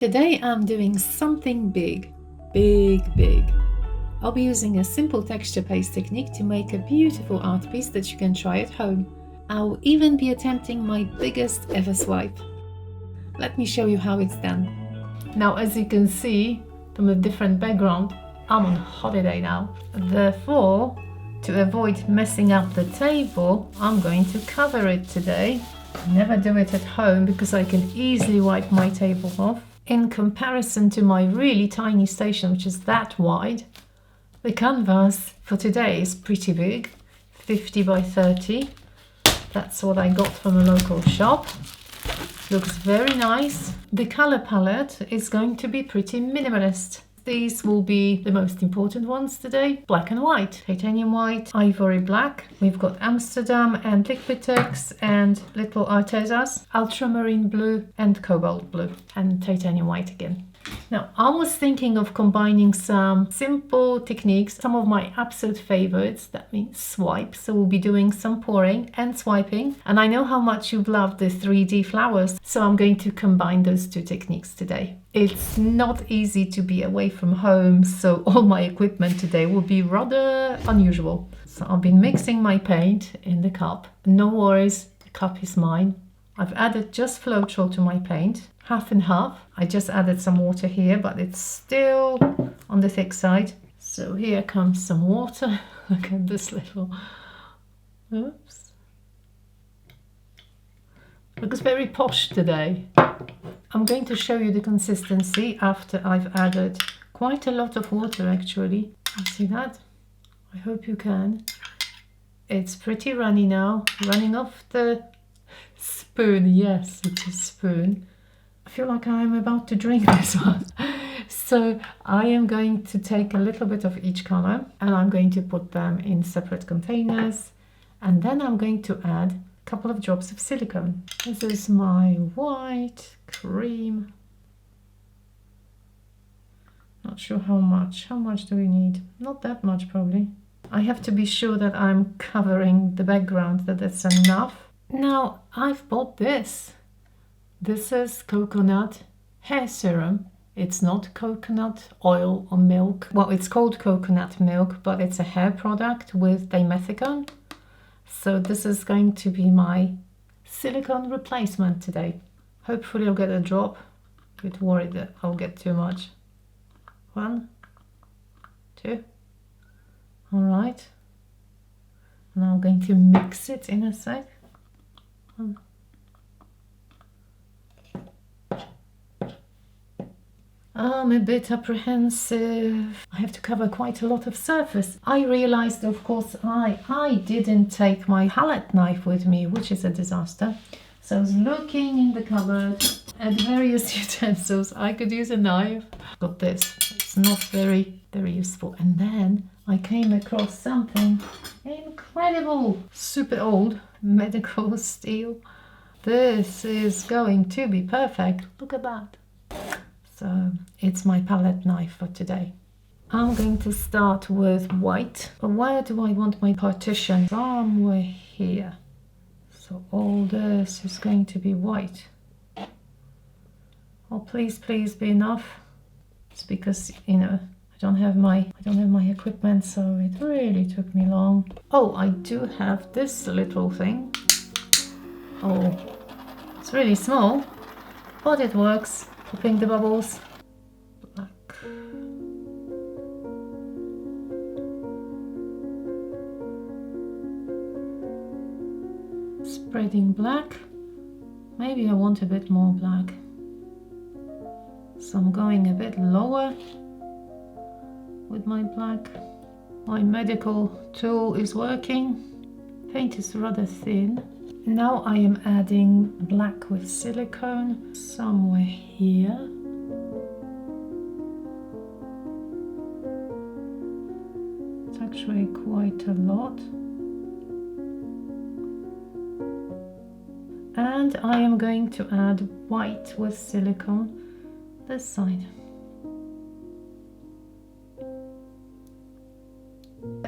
Today I'm doing something big. I'll be using a simple texture paste technique to make a beautiful art piece that you can try at home. I'll even be attempting my biggest ever swipe. Let me show you how it's done. Now, as you can see from a different background, I'm on holiday now. Therefore, to avoid messing up the table, I'm going to cover it today. I never do it at home because I can easily wipe my table off. In comparison to my really tiny station, which is that wide, the canvas for today is pretty big, 50 by 30. That's what I got from a local shop. Looks very nice. The color palette is going to be pretty minimalist. These will be the most important ones today. Black and white, titanium white, ivory black. We've got Amsterdam and Liquitex and little Artezas, ultramarine blue and cobalt blue, and titanium white again. Now, I was thinking of combining some simple techniques, some of my absolute favorites, that means swipe. So we'll be doing some pouring and swiping. And I know how much you've loved the 3D flowers, so I'm going to combine those two techniques today. It's not easy to be away from home, so all my equipment today will be rather unusual. So I've been mixing my paint in the cup. No worries, the cup is mine. I've added just Floetrol to my paint, half and half. I just added some water here, but it's still on the thick side. So here comes some water. Look at this little, oops. Looks very posh today. I'm going to show you the consistency after I've added quite a lot of water actually. You see that? I hope you can. It's pretty runny now, running off the spoon. Yes, it's a spoon. I feel like I'm about to drink this one. So I am going to take a little bit of each color and I'm going to put them in separate containers, and then I'm going to add a couple of drops of silicone. This is my white cream. Not sure how much. How much do we need? Not that much probably. I have to be sure that I'm covering the background, that that's enough. Now, I've bought this. This is coconut hair serum. It's not coconut oil or milk. Well, it's called coconut milk, but it's a hair product with dimethicone. So this is going to be my silicone replacement today. Hopefully I'll get a drop. A bit worried that I'll get too much. 1, 2. All right. Now I'm going to mix it in a sec. I'm a bit apprehensive. I have to cover quite a lot of surface. I realized, of course, I didn't take my palette knife with me, which is a disaster. So I was looking in the cupboard at various utensils. I could use a knife. Got this. It's not very useful. And then I came across something incredible. Super old medical steel. This is going to be perfect. Look at that. So it's my palette knife for today. I'm going to start with white. But where do I want my partition? Somewhere here. So all this is going to be white. Oh, please be enough. It's because, you know, I don't have my equipment, so it really took me long. Oh, I do have this little thing. Oh, it's really small, but it works. Popping the bubbles. Black. Spreading black. Maybe I want a bit more black. So I'm going a bit lower with my black. My medical tool is working. Paint is rather thin. Now I am adding black with silicone somewhere here. It's actually quite a lot. And I am going to add white with silicone this side.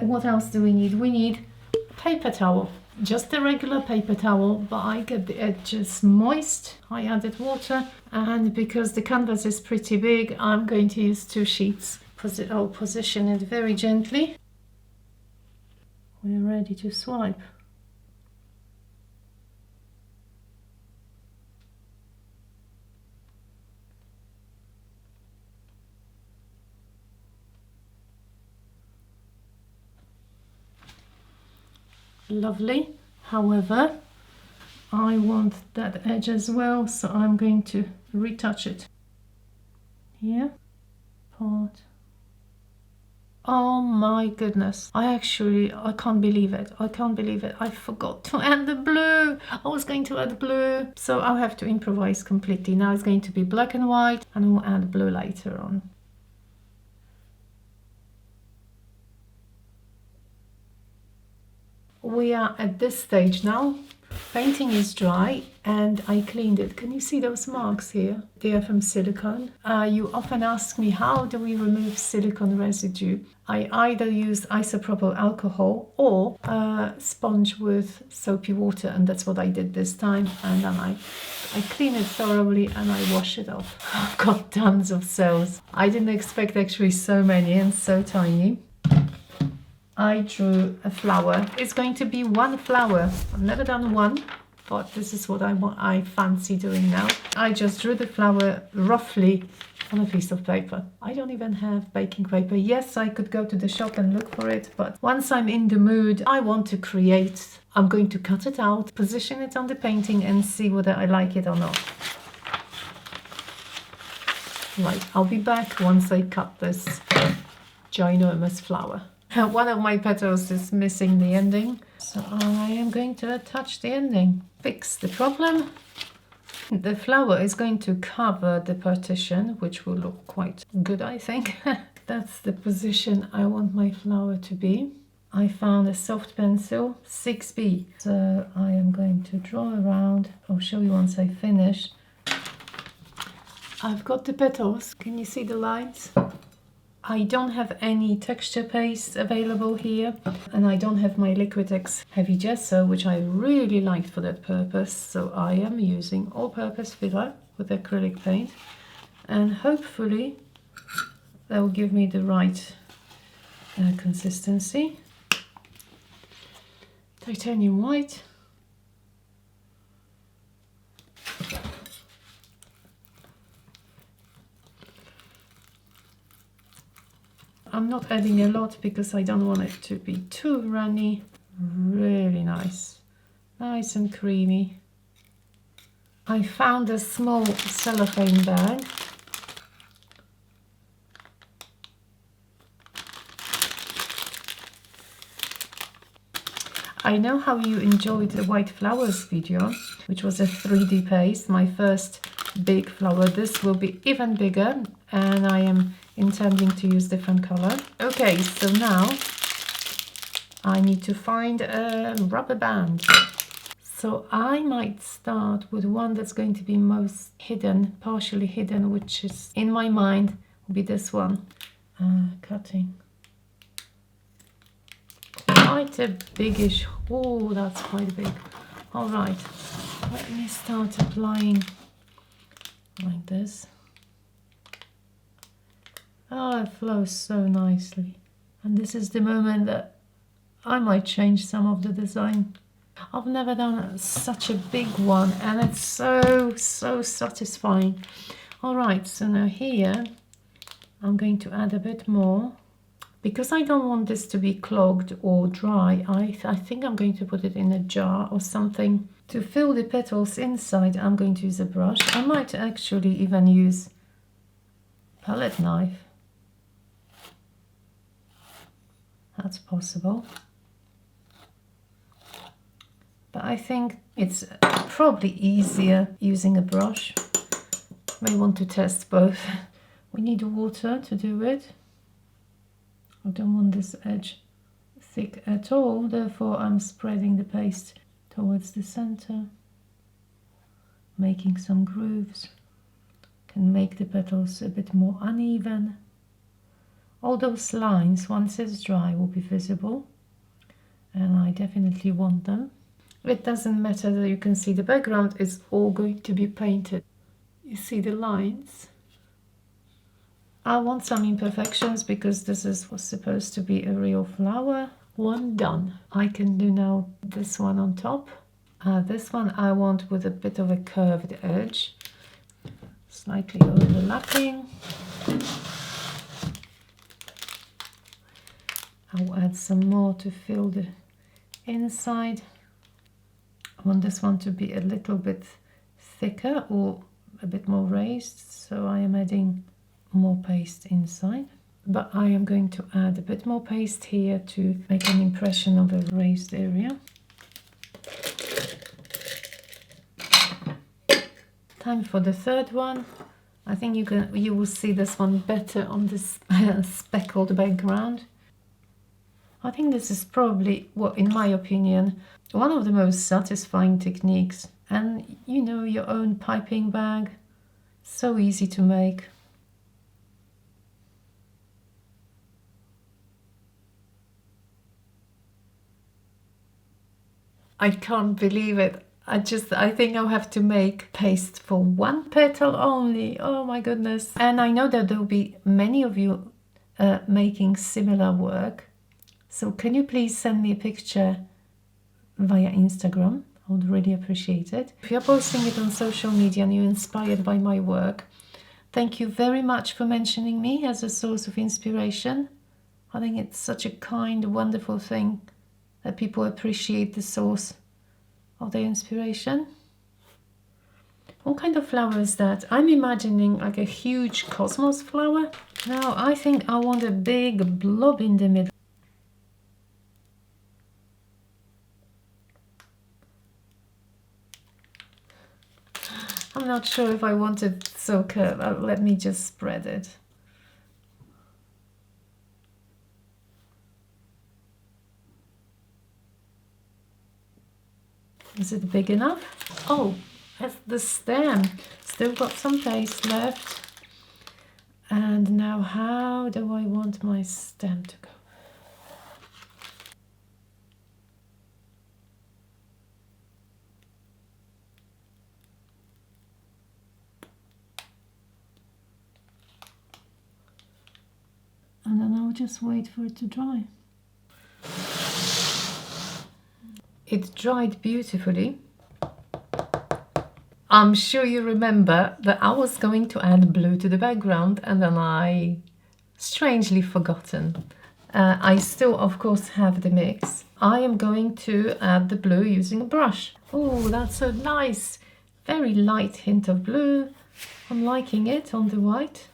What else do we need? We need a paper towel. Just a regular paper towel, but I get the edges moist. I added water, and because the canvas is pretty big, I'm going to use 2 sheets. I'll position it very gently. We're ready to swipe. Lovely. However, I want that edge as well, so I'm going to retouch it. Here, part. Oh my goodness, I can't believe it. I can't believe it. I forgot to add the blue. I was going to add blue, so I'll have to improvise completely. Now it's going to be black and white, and we'll add blue later on. We are at this stage now. Painting is dry and I cleaned it. Can you see those marks here? They are from silicone. You often ask me, how do we remove silicone residue? I either use isopropyl alcohol or a sponge with soapy water, and that's what I did this time. And then I clean it thoroughly and I wash it off. I've got tons of cells. I didn't expect actually so many and so tiny. I drew a flower. It's going to be 1 flower. I've never done one, but this is what I fancy doing now. I just drew the flower roughly on a piece of paper. I don't even have baking paper. Yes, I could go to the shop and look for it, but once I'm in the mood, I want to create. I'm going to cut it out, position it on the painting and see whether I like it or not. Right, I'll be back once I cut this ginormous flower. One of my petals is missing the ending, so I am going to attach the ending. Fix the problem. The flower is going to cover the partition, which will look quite good, I think. That's the position I want my flower to be. I found a soft pencil, 6B. So I am going to draw around. I'll show you once I finish. I've got the petals. Can you see the lines? I don't have any texture paste available here, and I don't have my Liquitex heavy gesso, which I really liked for that purpose, so I am using all-purpose filler with acrylic paint, and hopefully that will give me the right consistency. Titanium white. I'm not adding a lot because I don't want it to be too runny. Really nice. Nice and creamy. I found a small cellophane bag. I know how you enjoyed the white flowers video, which was a 3D paste, my first big flower. This will be even bigger, and I am intending to use different color. Okay, so now I need to find a rubber band. So I might start with one that's going to be most hidden, partially hidden, which is in my mind will be this one. Cutting. Quite a biggish. Oh, that's quite big. All right, let me start applying like this. Oh, it flows so nicely. And this is the moment that I might change some of the design. I've never done such a big one, and it's so satisfying. All right, so now here I'm going to add a bit more. Because I don't want this to be clogged or dry, I think I'm going to put it in a jar or something. To fill the petals inside, I'm going to use a brush. I might actually even use a palette knife. That's possible. But I think it's probably easier using a brush. May want to test both. We need water to do it. I don't want this edge thick at all, therefore I'm spreading the paste towards the center, making some grooves. Can make the petals a bit more uneven. All those lines, once it's dry, will be visible, and I definitely want them. It doesn't matter that you can see the background, it's all going to be painted. You see the lines? I want some imperfections because this was supposed to be a real flower. One done. I can do now this one on top. This one I want with a bit of a curved edge, slightly overlapping. I'll add some more to fill the inside. I want this one to be a little bit thicker or a bit more raised, so I am adding more paste inside. But I am going to add a bit more paste here to make an impression of a raised area. Time for the third one. I think you will see this one better on this speckled background. I think this is probably, well, in my opinion, one of the most satisfying techniques. And you know, your own piping bag, so easy to make. I can't believe it. I think I'll have to make paste for one petal only. Oh my goodness. And I know that there'll be many of you making similar work. So can you please send me a picture via Instagram? I would really appreciate it. If you're posting it on social media and you're inspired by my work, thank you very much for mentioning me as a source of inspiration. I think it's such a kind, wonderful thing that people appreciate the source of their inspiration. What kind of flower is that? I'm imagining like a huge cosmos flower. Now I think I want a big blob in the middle. I'm not sure if I want it so curved. Let me just spread it. Is it big enough? Oh, that's the stem. Still got some paste left. And now how do I want my stem to go? And then I'll just wait for it to dry. It dried beautifully. I'm sure you remember that I was going to add blue to the background and then I strangely forgotten. I still, of course, have the mix. I am going to add the blue using a brush. Oh, that's a nice, very light hint of blue. I'm liking it on the white.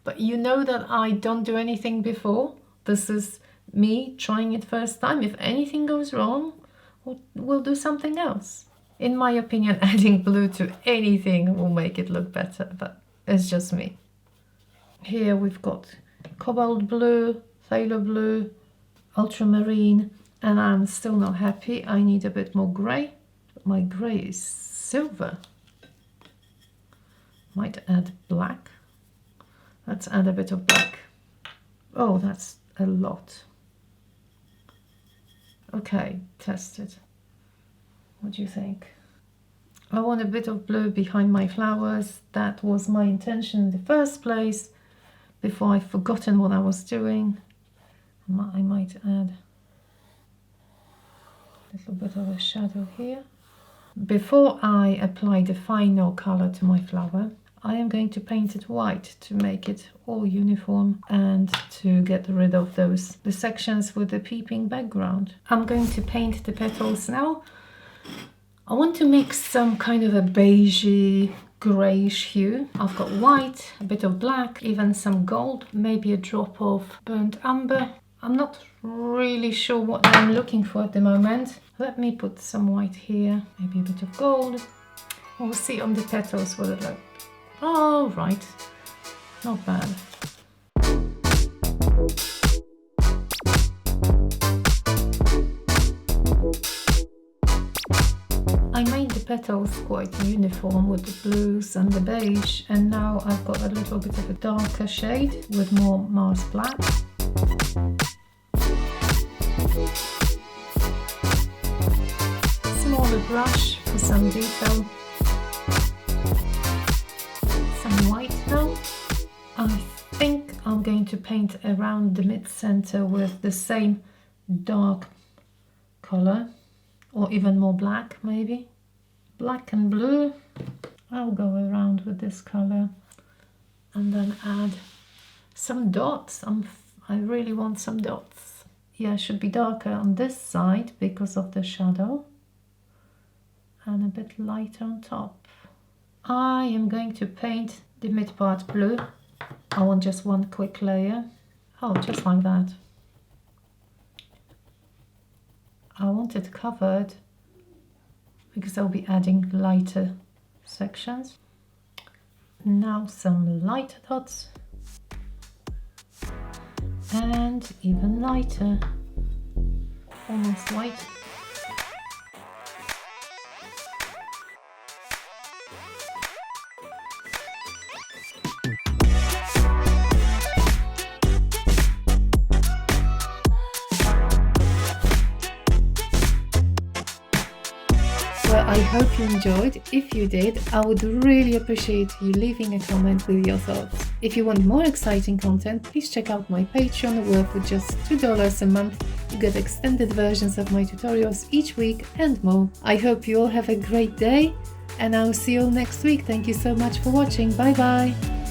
But you know that I don't do anything before. This is me trying it first time. If anything goes wrong, we'll do something else. In my opinion, adding blue to anything will make it look better, but it's just me. Here we've got cobalt blue, phthalo blue, ultramarine, and I'm still not happy. I need a bit more grey. My grey is silver. Might add black. Let's add a bit of black. Oh, that's a lot. Okay, test it. What do you think? I want a bit of blue behind my flowers. That was my intention in the first place. Before I've forgotten what I was doing, I might add a little bit of a shadow here. Before I apply the final color to my flower, I am going to paint it white to make it all uniform and to get rid of the sections with the peeping background. I'm going to paint the petals now. I want to mix some kind of a beigey, greyish hue. I've got white, a bit of black, even some gold, maybe a drop of burnt umber. I'm not really sure what I'm looking for at the moment. Let me put some white here, maybe a bit of gold. We'll see on the petals what it looks. All right, not bad. I made the petals quite uniform with the blues and the beige, and now I've got a little bit of a darker shade with more Mars black. the brush for some detail. Some white now. I think I'm going to paint around the mid-center with the same dark color, or even more black maybe. Black and blue. I'll go around with this color and then add some dots. I really want some dots. Yeah, it should be darker on this side because of the shadow, and a bit lighter on top. I am going to paint the mid part blue. I want just one quick layer. Oh, just like that. I want it covered because I'll be adding lighter sections. Now some lighter dots. And even lighter. Almost white. Well, I hope you enjoyed. If you did, I would really appreciate you leaving a comment with your thoughts. If you want more exciting content, please check out my Patreon, where for just $2 a month you get extended versions of my tutorials each week and more. I hope you all have a great day, and I'll see you all next week. Thank you so much for watching. Bye bye!